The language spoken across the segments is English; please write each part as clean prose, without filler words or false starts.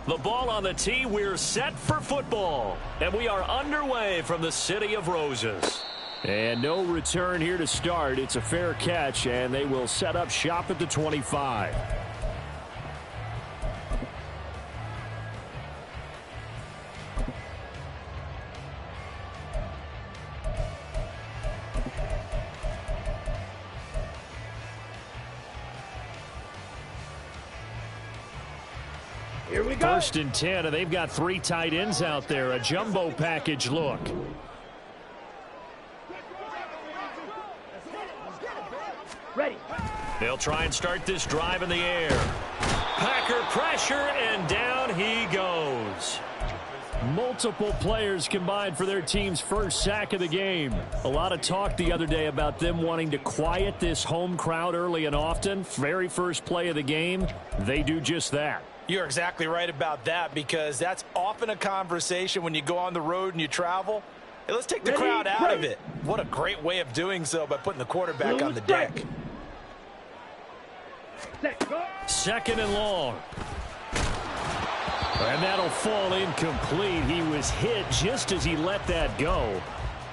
The ball on the tee. We're set for football. And we are underway from the City of Roses. And no return here to start. It's a fair catch, and they will set up shop at the 25. Here we go. 1st and 10, and they've got 3 tight ends out there. A jumbo package look. Ready. They'll try and start this drive in the air. Packer pressure, and down he goes. Multiple players combined for their team's first sack of the game. A lot of talk the other day about them wanting to quiet this home crowd early and often. Very first play of the game, they do just that. You're exactly right about that, because that's often a conversation when you go on the road and you travel. Hey, let's take the crowd out of it. What a great way of doing so by putting the quarterback on the deck. 2nd and long. And that'll fall incomplete. He was hit just as he let that go.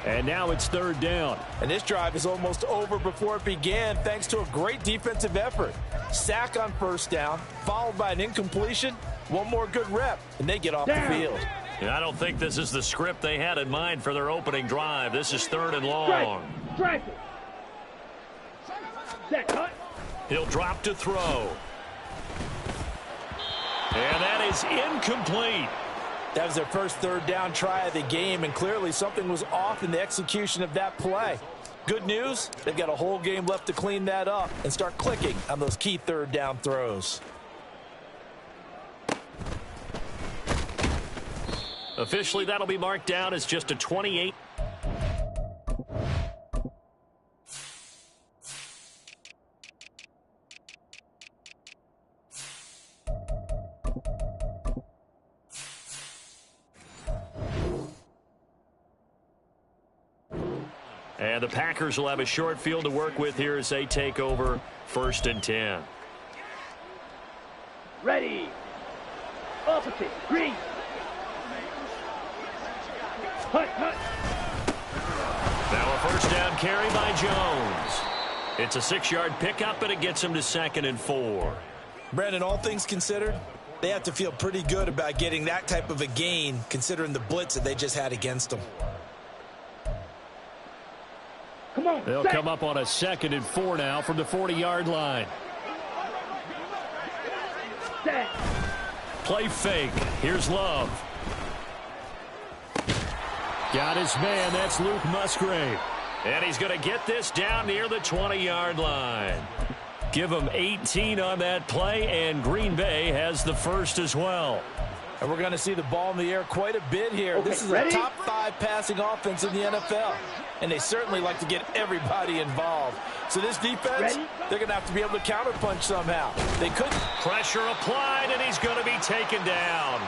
And now it's 3rd down. And this drive is almost over before it began, thanks to a great defensive effort. Sack on 1st down, followed by an incompletion. One more good rep, and they get off the field. I don't think this is the script they had in mind for their opening drive. This is 3rd and long. He'll drop to throw. And that is incomplete. That was their first 3rd down try of the game, and clearly something was off in the execution of that play. Good news, they've got a whole game left to clean that up and start clicking on those key 3rd down throws. Officially, that'll be marked down as just a 28. And the Packers will have a short field to work with here as they take over 1st and 10. Ready. Opposite. Green. Hut, hut. Now a 1st down carry by Jones. It's a 6-yard pickup, and it gets him to 2nd and 4. Brandon, all things considered, they have to feel pretty good about getting that type of a gain, considering the blitz that they just had against them. Come on, they'll come up on a 2nd and 4 now from the 40-yard line. Set. Play fake. Here's Love. Got his man. That's Luke Musgrave. And he's going to get this down near the 20-yard line. Give him 18 on that play, and Green Bay has the first as well. And we're going to see the ball in the air quite a bit here. Okay, this is ready? a top 5 passing offense in the NFL. And they certainly like to get everybody involved. So this defense, they're going to have to be able to counterpunch somehow. They couldn't. Pressure applied, and he's going to be taken down.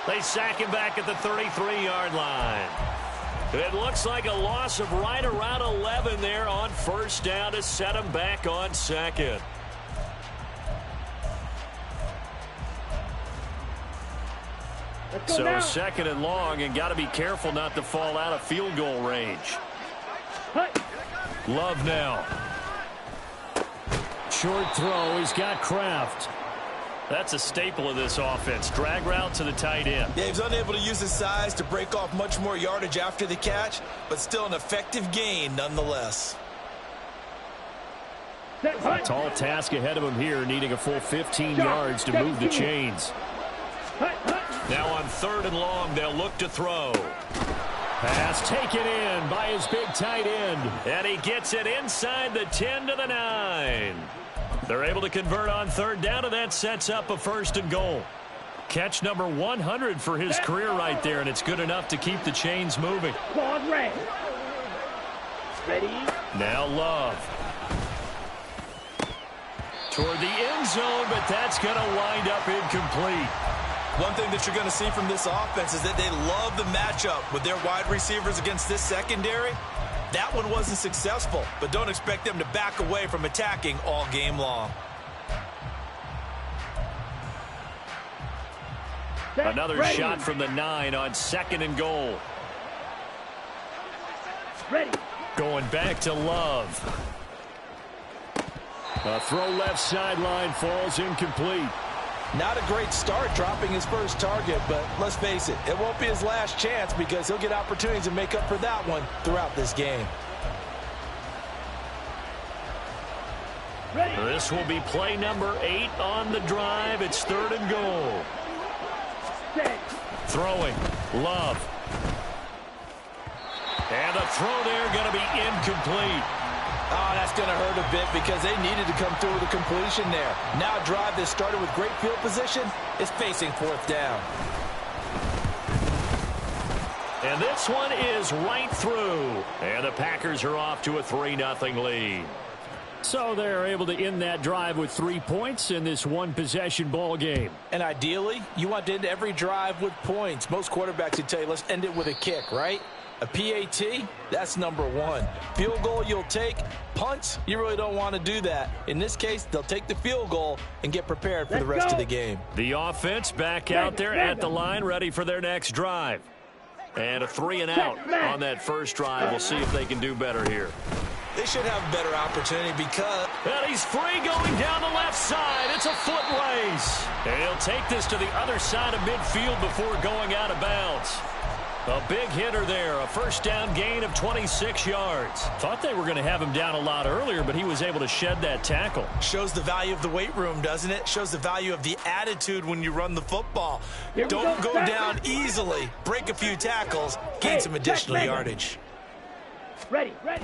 They sack him back at the 33-yard line. It looks like a loss of right around 11 there on 1st down to set him back on 2nd. So 2nd and long, and got to be careful not to fall out of field goal range. Love now. Short throw. He's got Kraft. That's a staple of this offense. Drag route to the tight end. Yeah, he's unable to use his size to break off much more yardage after the catch, but still an effective gain nonetheless. A tall task ahead of him here, needing a full 15 yards to move the chains. Now on 3rd and long, they'll look to throw. Pass taken in by his big tight end. And he gets it inside the 10 to the 9. They're able to convert on 3rd down, and that sets up a 1st and goal. Catch number 100 for his career right there, and it's good enough to keep the chains moving. Ready. Now Love. Toward the end zone, but that's going to wind up incomplete. One thing that you're going to see from this offense is that they love the matchup with their wide receivers against this secondary. That one wasn't successful, but don't expect them to back away from attacking all game long. Another shot from the 9 on 2nd and goal. Ready. Going back to Love. A throw left sideline falls incomplete. Not a great start dropping his first target, but let's face it, it won't be his last chance because he'll get opportunities to make up for that one throughout this game. Ready. This will be play number 8 on the drive. It's 3rd and goal. Set. Throwing. Love. And the throw there going to be incomplete. Oh, that's going to hurt a bit because they needed to come through with a completion there. Now a drive that started with great field position is facing 4th down. And this one is right through. And the Packers are off to a 3-0 lead. So they're able to end that drive with 3 points in this one-possession ball game. And ideally, you want to end every drive with points. Most quarterbacks would tell you, let's end it with a kick, right? A PAT, that's number 1. Field goal you'll take. Punts, you really don't want to do that. In this case, they'll take the field goal and get prepared for the rest of the game. The offense back out there at the line, ready for their next drive. And a 3-and-out on that first drive. We'll see if they can do better here. They should have a better opportunity because... And he's free going down the left side. It's a foot race. And he'll take this to the other side of midfield before going out of bounds. A big hitter there, a first down gain of 26 yards. Thought they were going to have him down a lot earlier, but he was able to shed that tackle. Shows the value of the weight room, doesn't it? Shows the value of the attitude when you run the football. Don't go down easily. Break a few tackles, gain some additional yardage. Ready, ready.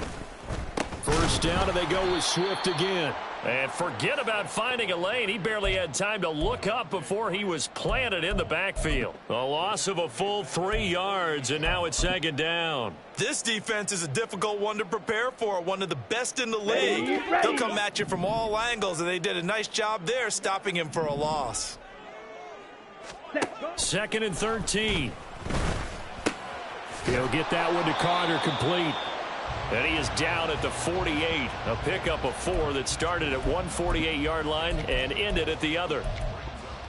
First down, and they go with Swift again. And forget about finding a lane. He barely had time to look up before he was planted in the backfield. A loss of a full 3 yards, and now it's 2nd down. This defense is a difficult one to prepare for, one of the best in the league. They'll come at you from all angles, and they did a nice job there stopping him for a loss. 2nd and 13. He'll get that one to Carter complete. And he is down at the 48. A pickup of 4 that started at one 48-yard line and ended at the other.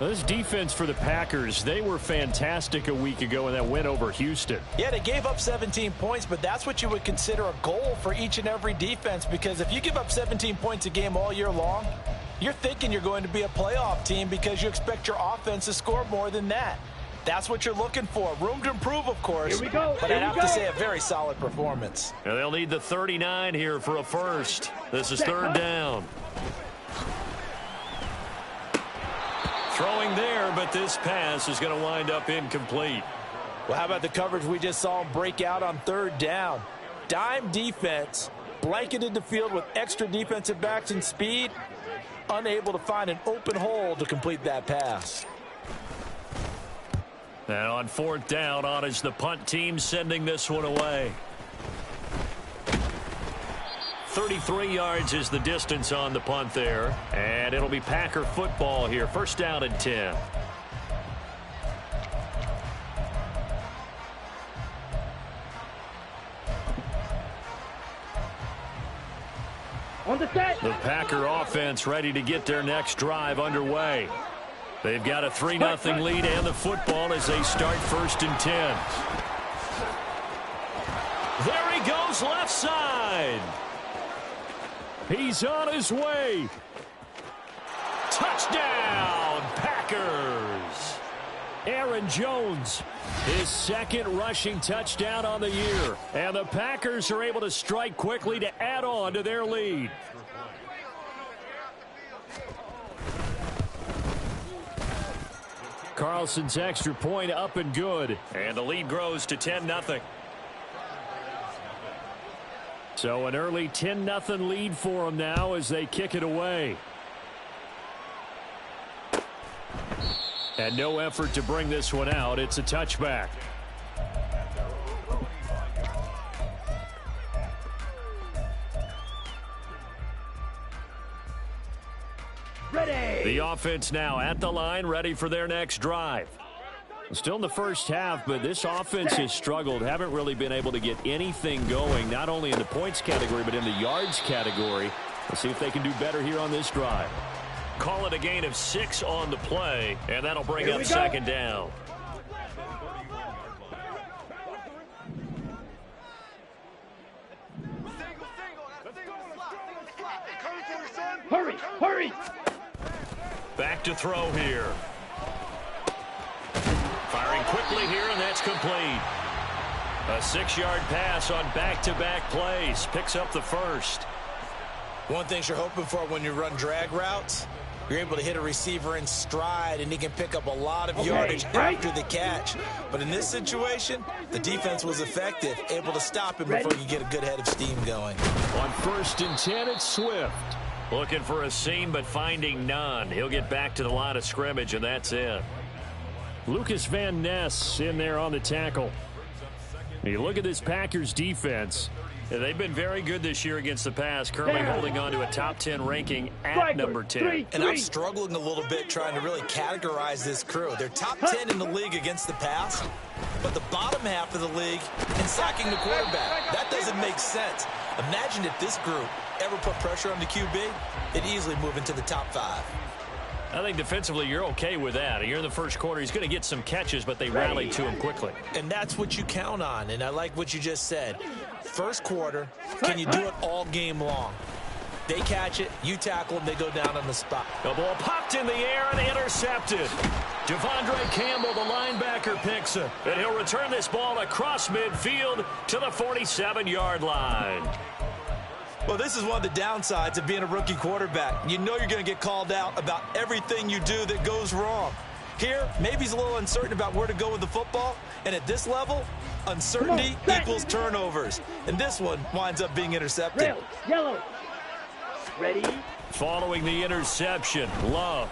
This defense for the Packers, they were fantastic a week ago in that win over Houston. Yeah, they gave up 17 points, but that's what you would consider a goal for each and every defense, because if you give up 17 points a game all year long, you're thinking you're going to be a playoff team because you expect your offense to score more than that. That's what you're looking for. Room to improve, of course, but I'd have to say a very solid performance. And they'll need the 39 here for a first. This is 3rd down. Throwing there, but this pass is going to wind up incomplete. Well, how about the coverage we just saw him break out on 3rd down? Dime defense, blanketed the field with extra defensive backs and speed, unable to find an open hole to complete that pass. And on 4th down, on is the punt team sending this one away. 33 yards is the distance on the punt there. And it'll be Packer football here. First down and 10. On the set. The Packer offense ready to get their next drive underway. They've got a 3-0 lead and the football as they start 1st and 10. There he goes left side. He's on his way. Touchdown, Packers. Aaron Jones, his 2nd rushing touchdown on the year. And the Packers are able to strike quickly to add on to their lead. Carlson's extra point up and good. And the lead grows to 10-0. So an early 10-0 lead for them now as they kick it away. And no effort to bring this one out. It's a touchback. Ready. The offense now at the line, ready for their next drive. Still in the first half, but this offense has struggled. Haven't really been able to get anything going, not only in the points category, but in the yards category. Let's see if they can do better here on this drive. Call it a gain of 6 on the play, and that'll bring up 2nd down. Hurry, hurry. Back to throw here. Firing quickly here, and that's complete. A 6-yard pass on back-to-back plays. Picks up the first. One thing you're hoping for when you run drag routes, you're able to hit a receiver in stride, and he can pick up a lot of yardage after the catch. But in this situation, the defense was effective, able to stop him before you get a good head of steam going. On 1st and 10, it's Swift. Looking for a seam, but finding none. He'll get back to the line of scrimmage, and that's it. Lucas Van Ness in there on the tackle. You look at this Packers defense. They've been very good this year against the pass, currently holding on to a top 10 ranking at number 10. And I'm struggling a little bit trying to really categorize this crew. They're top 10 in the league against the pass, but the bottom half of the league in sacking the quarterback. That doesn't make sense. Imagine if this group ever put pressure on the QB, it'd easily move into the top 5. I think defensively you're okay with that. You're in the first quarter. He's going to get some catches, but they rallied to him quickly. And that's what you count on, and I like what you just said. First quarter, can you do it all game long? They catch it, you tackle them, they go down on the spot. The ball popped in the air and intercepted. Devondre Campbell, the linebacker, picks it. And he'll return this ball across midfield to the 47-yard line. Well, this is one of the downsides of being a rookie quarterback. You know you're going to get called out about everything you do that goes wrong. Here, maybe he's a little uncertain about where to go with the football. And at this level, uncertainty equals turnovers. And this one winds up being intercepted. Red, yellow. Ready? Following the interception, Love.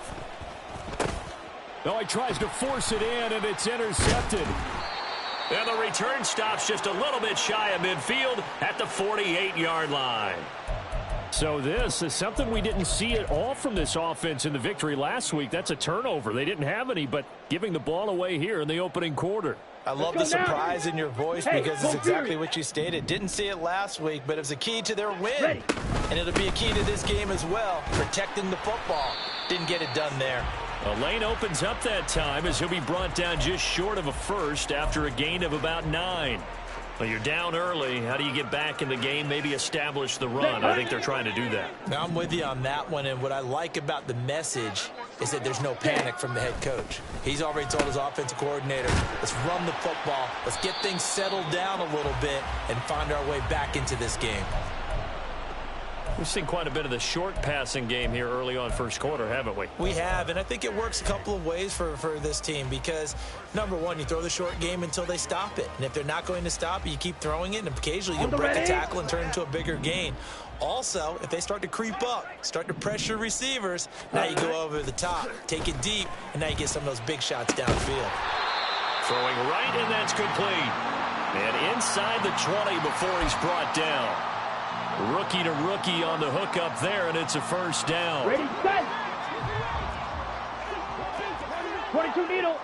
No, he tries to force it in, and it's intercepted. And the return stops just a little bit shy of midfield at the 48-yard line. So this is something we didn't see at all from this offense in the victory last week. That's a turnover. They didn't have any, but giving the ball away here in the opening quarter. I love the surprise in your voice because it's exactly what you stated. Didn't see it last week, but it was a key to their win. And it'll be a key to this game as well, protecting the football. Didn't get it done there. A lane opens up that time as he'll be brought down just short of a first after a gain of about 9. Well, you're down early. How do you get back in the game, maybe establish the run? I think they're trying to do that. Now, I'm with you on that one, and what I like about the message is that there's no panic from the head coach. He's already told his offensive coordinator, let's run the football, let's get things settled down a little bit and find our way back into this game. We've seen quite a bit of the short passing game here early on first quarter, haven't we? We have, and I think it works a couple of ways for this team because, number one, you throw the short game until they stop it. And if they're not going to stop it, you keep throwing it, and occasionally you'll break a tackle and turn it into a bigger gain. Also, if they start to creep up, start to pressure receivers, now you go over the top, take it deep, and now you get some of those big shots downfield. Throwing right, and that's complete. And inside the 20 before he's brought down. Rookie to rookie on the hook up there, and it's a first down. Ready, set. 22 needle.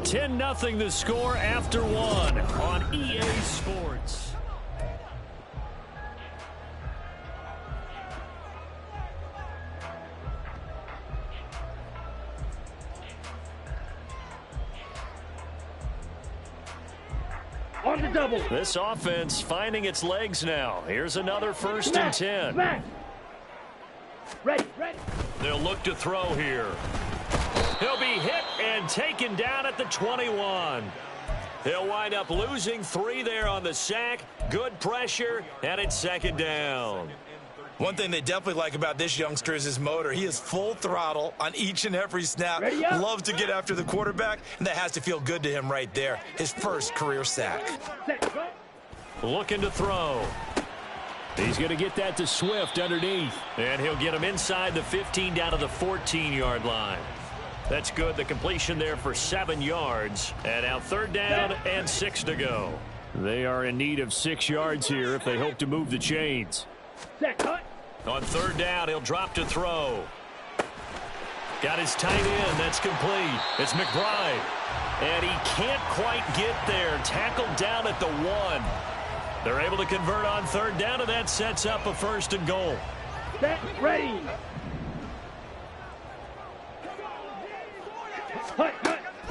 $10-0 the score after 1 on EA Sports. On the double. This offense finding its legs now. Here's another 1st and 10. Smack. Ready, ready. They'll look to throw here. He'll be hit and taken down at the 21. He'll wind up losing 3 there on the sack. Good pressure, and it's 2nd down. One thing they definitely like about this youngster is his motor. He is full throttle on each and every snap. Loves to get after the quarterback, and that has to feel good to him right there. His first career sack. Looking to throw. He's going to get that to Swift underneath. And he'll get him inside the 15 down to the 14-yard line. That's good. The completion there for 7 yards. And now 3rd down and 6 to go. They are in need of 6 yards here if they hope to move the chains. On 3rd down, he'll drop to throw. Got his tight end. That's complete. It's McBride. And he can't quite get there. Tackled down at the 1. They're able to convert on 3rd down, and that sets up a 1st and goal. Set, ready.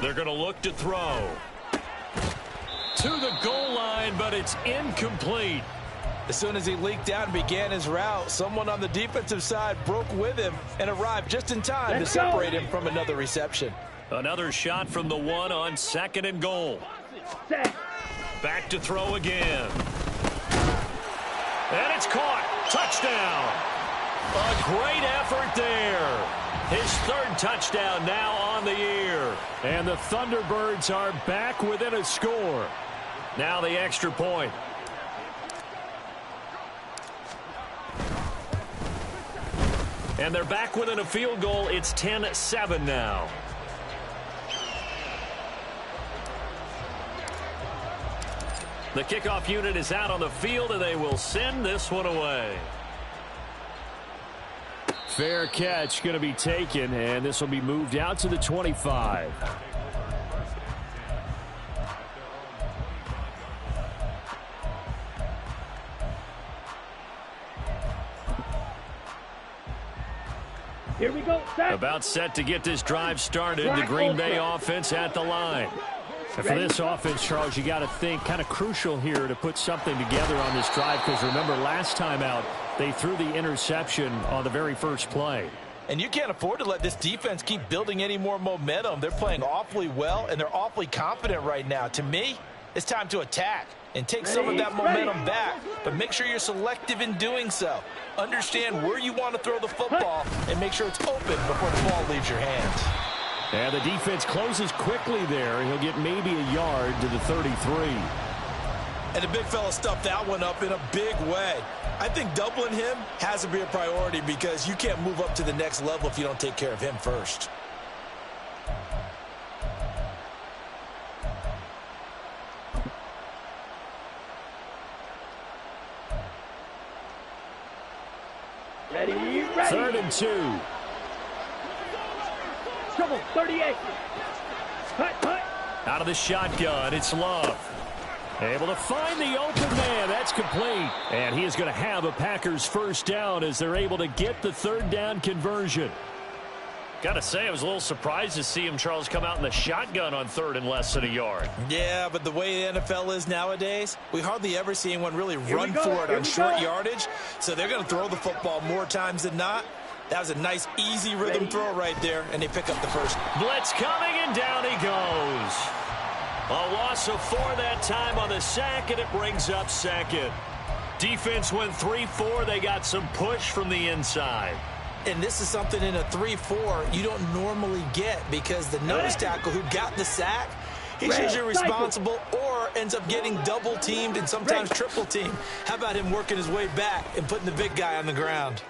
They're going to look to throw. To the goal line, but it's incomplete. As soon as he leaked out and began his route, someone on the defensive side broke with him and arrived just in time to separate him from another reception. Another shot from the one on 2nd and goal. Set. Back to throw again. And it's caught. Touchdown. A great effort there. His 3rd touchdown now on the year. And the Thunderbirds are back within a score. Now the extra point. And they're back within a field goal. It's 10-7 now. The kickoff unit is out on the field, and they will send this one away. Fair catch going to be taken, and this will be moved out to the 25. Here we go. Set. About set to get this drive started. The Green Bay offense at the line. And for this offense, Charles, you got to think kind of crucial here to put something together on this drive, because remember last time out they threw the interception on the very first play. And you can't afford to let this defense keep building any more momentum. They're playing awfully well, and they're awfully confident right now. To me, it's time to attack and take some of that momentum back, but make sure you're selective in doing so. Understand where you want to throw the football and make sure it's open before the ball leaves your hands. And the defense closes quickly there. He'll get maybe a yard to the 33. And the big fella stuffed that one up in a big way. I think doubling him has to be a priority, because you can't move up to the next level if you don't take care of him first. Ready. 3rd and 2. Trouble. 38. Cut. Out of the shotgun, it's Love. Able to find the open man. That's complete. And he is going to have a Packers first down as they're able to get the 3rd down conversion. Got to say, I was a little surprised to see him, Charles, come out in the shotgun on 3rd and less than a yard. Yeah, but the way the NFL is nowadays, we hardly ever see anyone really run for it on short yardage. So they're going to throw the football more times than not. That was a nice, easy rhythm throw right there, and they pick up the first. Blitz coming, and down he goes. A loss of 4 that time on the sack, and it brings up 2nd. Defense went 3-4. They got some push from the inside. And this is something in a 3-4 you don't normally get, because the nose tackle who got the sack, he's usually responsible or ends up getting double teamed and sometimes triple teamed. How about him working his way back and putting the big guy on the ground?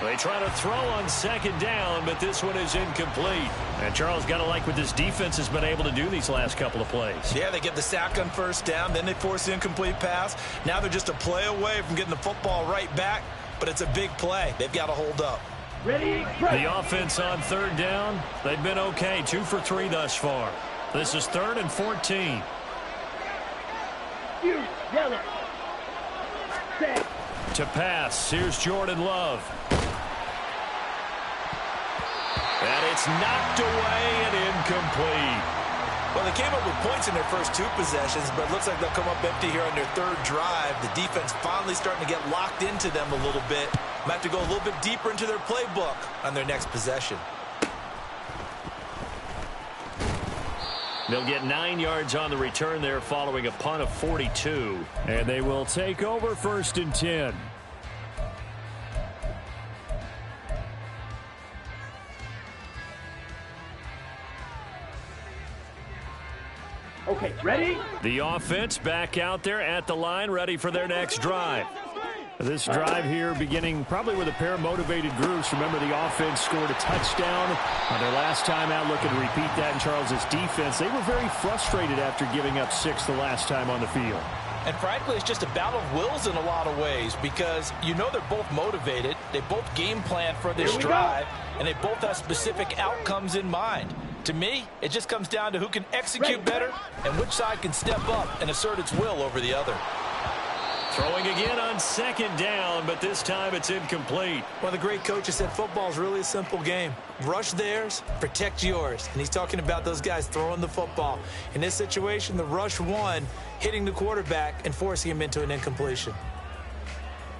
They try to throw on 2nd down, but this one is incomplete. And Charles, got to like what this defense has been able to do these last couple of plays. Yeah, they get the sack on 1st down, then they force the incomplete pass. Now they're just a play away from getting the football right back, but it's a big play. They've got to hold up. Ready. The offense on 3rd down, they've been okay, 2 for 3 thus far. This is 3rd and 14. You yell it. Set. To pass, here's Jordan Love. And it's knocked away and incomplete. Well, they came up with points in their first 2 possessions, but it looks like they'll come up empty here on their 3rd drive. The defense finally starting to get locked into them a little bit. Might have to go a little bit deeper into their playbook on their next possession. They'll get 9 yards on the return there following a punt of 42. And they will take over 1st and 10. Okay, ready? The offense back out there at the line, ready for their next drive. This drive here beginning probably with a pair of motivated groups. Remember, the offense scored a touchdown on their last time out, looking to repeat that in Charles's defense. They were very frustrated after giving up 6 the last time on the field. And frankly, it's just a battle of wills in a lot of ways, because you know they're both motivated. They both game plan for this drive, and they both have specific outcomes in mind. To me, it just comes down to who can execute better and which side can step up and assert its will over the other. Throwing again on 2nd down, but this time it's incomplete. Well, the great coach has said football is really a simple game. Rush theirs, protect yours. And he's talking about those guys throwing the football. In this situation, the rush won, hitting the quarterback and forcing him into an incompletion.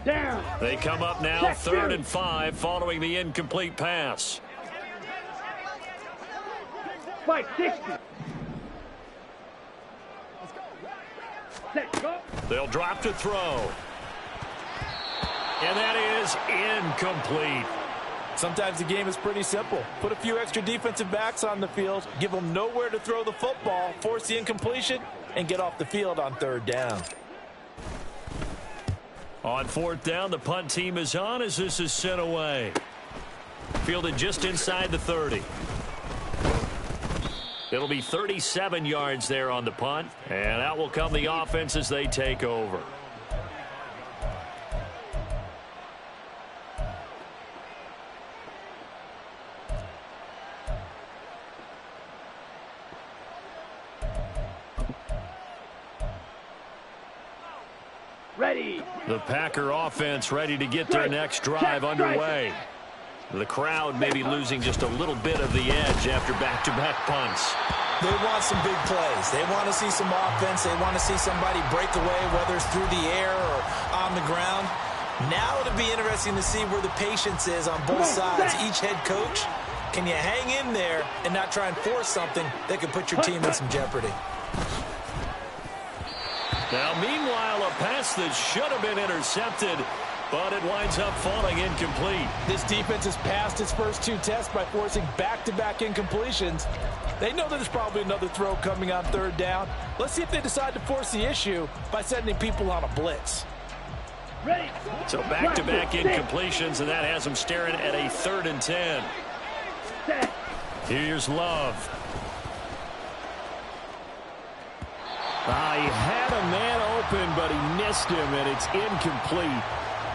Down. They come up now Check 3rd two. and 5 following the incomplete pass. Fight 60. Set, go. They'll drop to throw. And that is incomplete. Sometimes the game is pretty simple. Put a few extra defensive backs on the field, give them nowhere to throw the football, force the incompletion, and get off the field on 3rd down. On 4th down, the punt team is on as this is sent away. Fielded just inside the 30. It'll be 37 yards there on the punt, and out will come the offense as they take over. Ready. The Packer offense ready to get their next drive underway. The crowd may be losing just a little bit of the edge after back-to-back punts. They want some big plays. They want to see some offense. They want to see somebody break away, whether it's through the air or on the ground. Now it'll be interesting to see where the patience is on both sides. Each head coach, can you hang in there and not try and force something that could put your team in some jeopardy? Now, meanwhile, a pass that should have been intercepted, but it winds up falling incomplete. This defense has passed its first 2 tests by forcing back-to-back incompletions. They know that there's probably another throw coming on 3rd down. Let's see if they decide to force the issue by sending people on a blitz. Ready. So back-to-back incompletions, and that has them staring at a 3rd and 10. Set. Here's Love. He had a man open, but he missed him, and it's incomplete.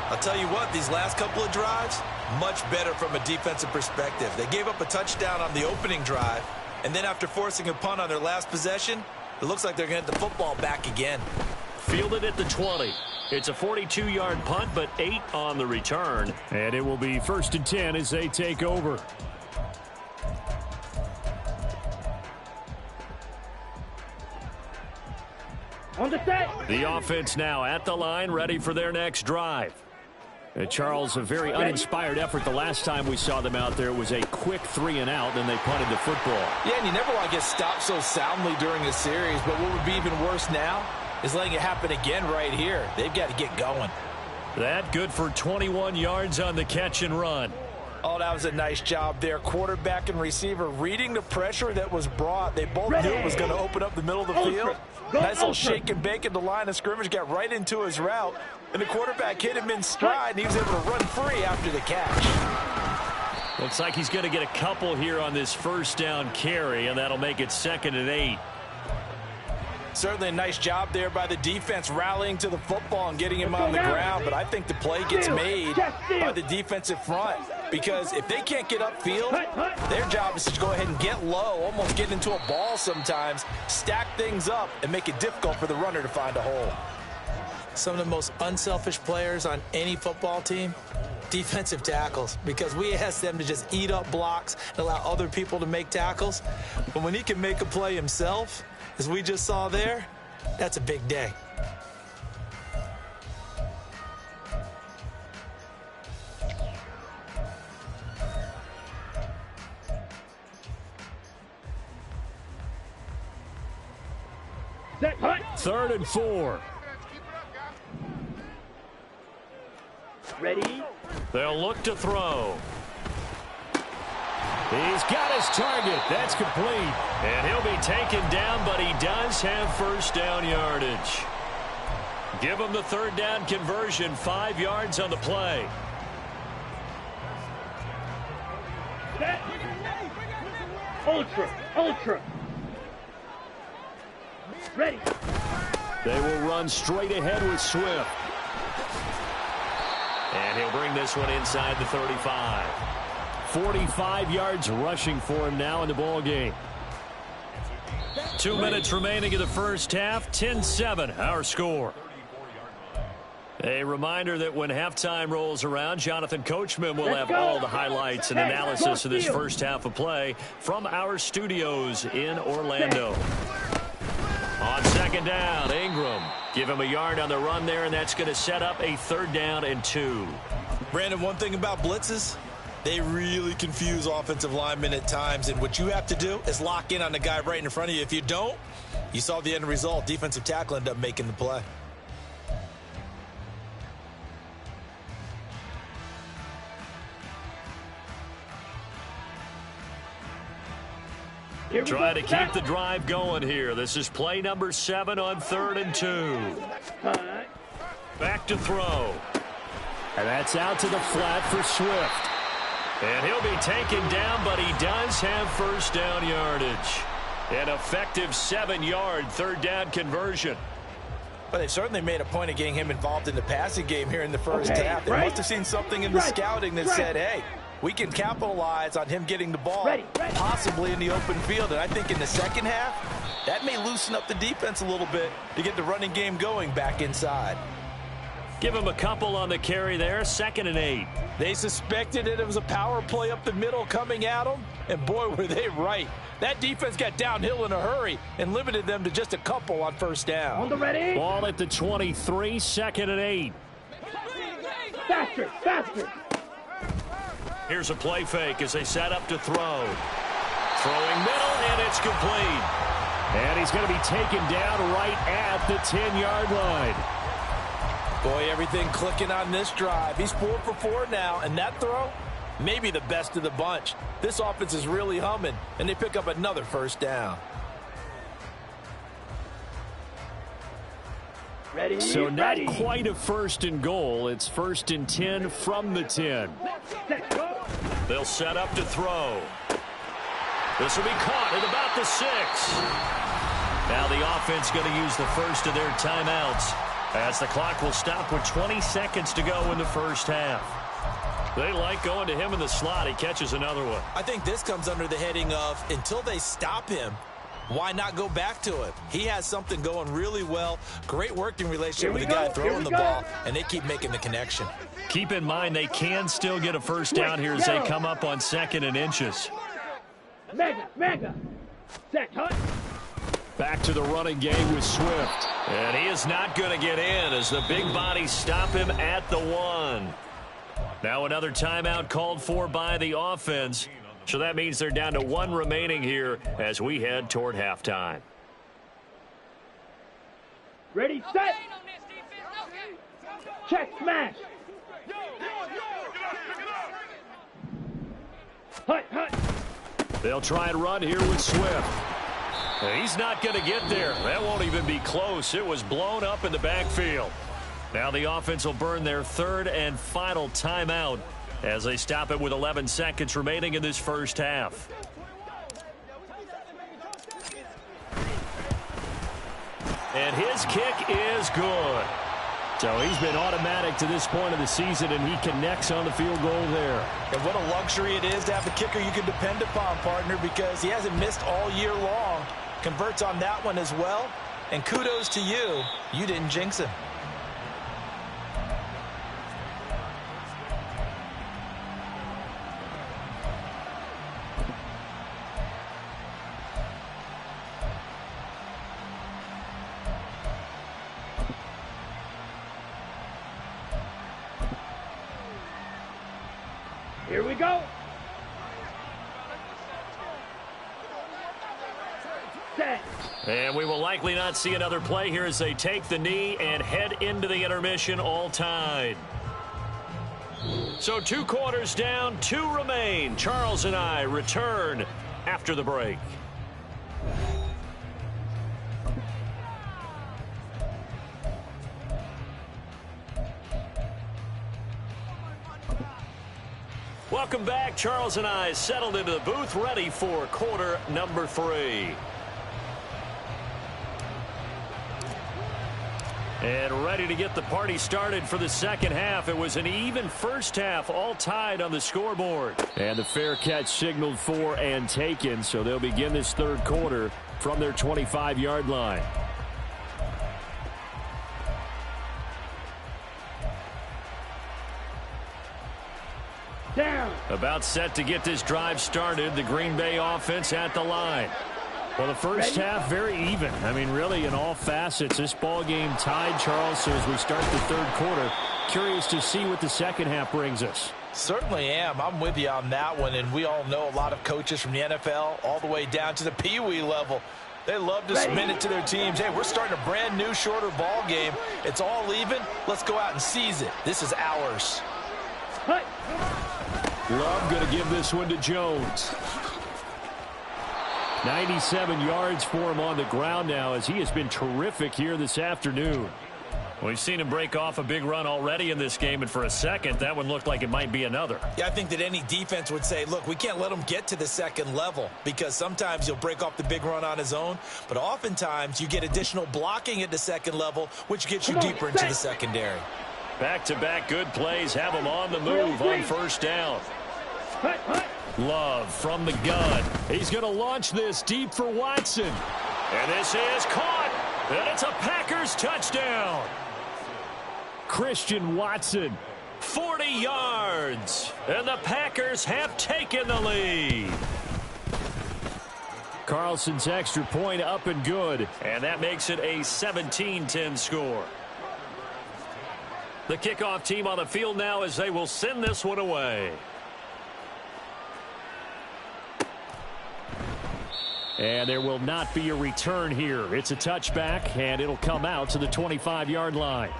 I'll tell you what, these last couple of drives, much better from a defensive perspective. They gave up a touchdown on the opening drive, and then after forcing a punt on their last possession, it looks like they're going to get the football back again. Fielded at the 20. It's a 42-yard punt, but 8 on the return. And it will be 1st and 10 as they take over. On the set. The offense now at the line, ready for their next drive. Charles, a very uninspired effort the last time we saw them out there. It was a quick 3 and out, then they punted the football. Yeah, and you never want to get stopped so soundly during a series, but what would be even worse now is letting it happen again right here. They've got to get going. That good for 21 yards on the catch and run. Oh, that was a nice job there. Quarterback and receiver reading the pressure that was brought. They both knew it was going to open up the middle of the field. Nice little shake and bake at the line of scrimmage, got right into his route, and the quarterback hit him in stride, and he was able to run free after the catch. Looks like he's going to get a couple here on this 1st down carry, and that'll make it 2nd and 8. Certainly a nice job there by the defense rallying to the football and getting him on the ground, but I think the play gets made by the defensive front, because if they can't get upfield, their job is to go ahead and get low, almost get into a ball sometimes, stack things up, and make it difficult for the runner to find a hole. Some of the most unselfish players on any football team, defensive tackles, because we ask them to just eat up blocks and allow other people to make tackles. But when he can make a play himself, as we just saw there, that's a big day. Set. Hut. 3rd and 4. Ready. They'll look to throw. He's got his target. That's complete. And he'll be taken down, but he does have 1st down yardage. Give him the 3rd down conversion, 5 yards on the play. Set. Ultra. Ultra. Ready. They will run straight ahead with Swift. And he'll bring this one inside the 35. 45 yards rushing for him now in the ball game. 2 minutes remaining in the 1st half. 10-7 our score. A reminder that when halftime rolls around, Jonathan Coachman will have all the highlights and analysis of this 1st half of play from our studios in Orlando. On second down, Ingram. Give him a yard on the run there, and that's going to set up a 3rd down and 2. Brandon, one thing about blitzes, they really confuse offensive linemen at times, and what you have to do is lock in on the guy right in front of you. If you don't, you saw the end result. Defensive tackle ended up making the play. Try to keep the drive going here. This is play number 7 on 3rd and 2. Back to throw. And that's out to the flat for Swift. And he'll be taken down, but he does have 1st down yardage. An effective 7-yard 3rd down conversion. But they certainly made a point of getting him involved in the passing game here in the first half. They must have seen something in the scouting that said, hey, we can capitalize on him getting the ball possibly in the open field. And I think in the second half, that may loosen up the defense a little bit to get the running game going back inside. Give him a couple on the carry there. 2nd and 8. They suspected it was a power play up the middle coming at them, and boy, were they right. That defense got downhill in a hurry and limited them to just a couple on 1st down. On the ready. Ball at the 23, 2nd and 8. Faster, faster. Here's a play fake as they set up to throw. Throwing middle, and it's complete. And he's going to be taken down right at the 10-yard line. Boy, everything clicking on this drive. He's 4 for 4 now, and that throw, maybe the best of the bunch. This offense is really humming, and they pick up another 1st down. Ready, so not ready. quite a 1st and goal. It's 1st and 10 from the 10. They'll set up to throw. This will be caught at about the 6. Now the offense going to use the first of their timeouts, as the clock will stop with 20 seconds to go in the first half. They like going to him in the slot. He catches another one. I think this comes under the heading of, until they stop him, why not go back to it? He has something going really well. Great working relationship with the guy throwing the ball, and they keep making the connection. Keep in mind they can still get a 1st down here as they come up on 2nd and inches. Mega. Set, hut. Back to the running game with Swift. And he is not going to get in as the big bodies stop him at the 1. Now another timeout called for by the offense. So that means they're down to 1 remaining here as we head toward halftime. Ready, set. Check, smash. Hut. They'll try and run here with Swift. He's not going to get there. That won't even be close. It was blown up in the backfield. Now the offense will burn their 3rd and final timeout as they stop it with 11 seconds remaining in this first half. And his kick is good. So he's been automatic to this point of the season, and he connects on the field goal there. And what a luxury it is to have a kicker you can depend upon, partner, because he hasn't missed all year long. Converts on that one as well. And kudos to you. You didn't jinx him. Here we go. Set. And we will likely not see another play here as they take the knee and head into the intermission all tied. So 2 quarters down, 2 remain. Charles and I return after the break. Welcome back. Charles and I settled into the booth, ready for quarter number 3. And ready to get the party started for the second half. It was an even first half, all tied on the scoreboard. And the fair catch signaled for and taken, so they'll begin this 3rd quarter from their 25-yard line. Down. About set to get this drive started. The Green Bay offense at the line. Well, the first half, very even. I mean, really, in all facets, this ball game tied, Charles. So as we start the third quarter, curious to see what the second half brings us. Certainly am. I'm with you on that one. And we all know a lot of coaches from the NFL all the way down to the Pee Wee level. They love to submit it to their teams. Hey, we're starting a brand new, shorter ball game. It's all even. Let's go out and seize it. This is ours. Love going to give this one to Jones. 97 yards for him on the ground now as he has been terrific here this afternoon. We've seen him break off a big run already in this game, and for a second, that one looked like it might be another. Yeah, I think that any defense would say, look, we can't let him get to the second level because sometimes he'll break off the big run on his own, but oftentimes you get additional blocking at the second level, which gets you deeper into the secondary. Back-to-back good plays have him on the move on first down. Love from the gun. He's going to launch this deep for Watson. And this is caught. And it's a Packers touchdown. Christian Watson. 40 yards. And the Packers have taken the lead. Carlson's extra point up and good. And that makes it a 17-10 score. The kickoff team on the field now as they will send this one away. And there will not be a return here. It's a touchback, and it'll come out to the 25-yard line.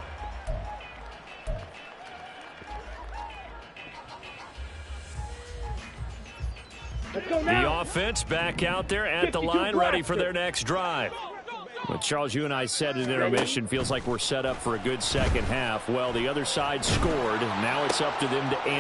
Let's go now. The offense back out there at the line, ready for their next drive. Well, Charles, you and I said at intermission, feels like we're set up for a good second half. Well, the other side scored. Now it's up to them to answer.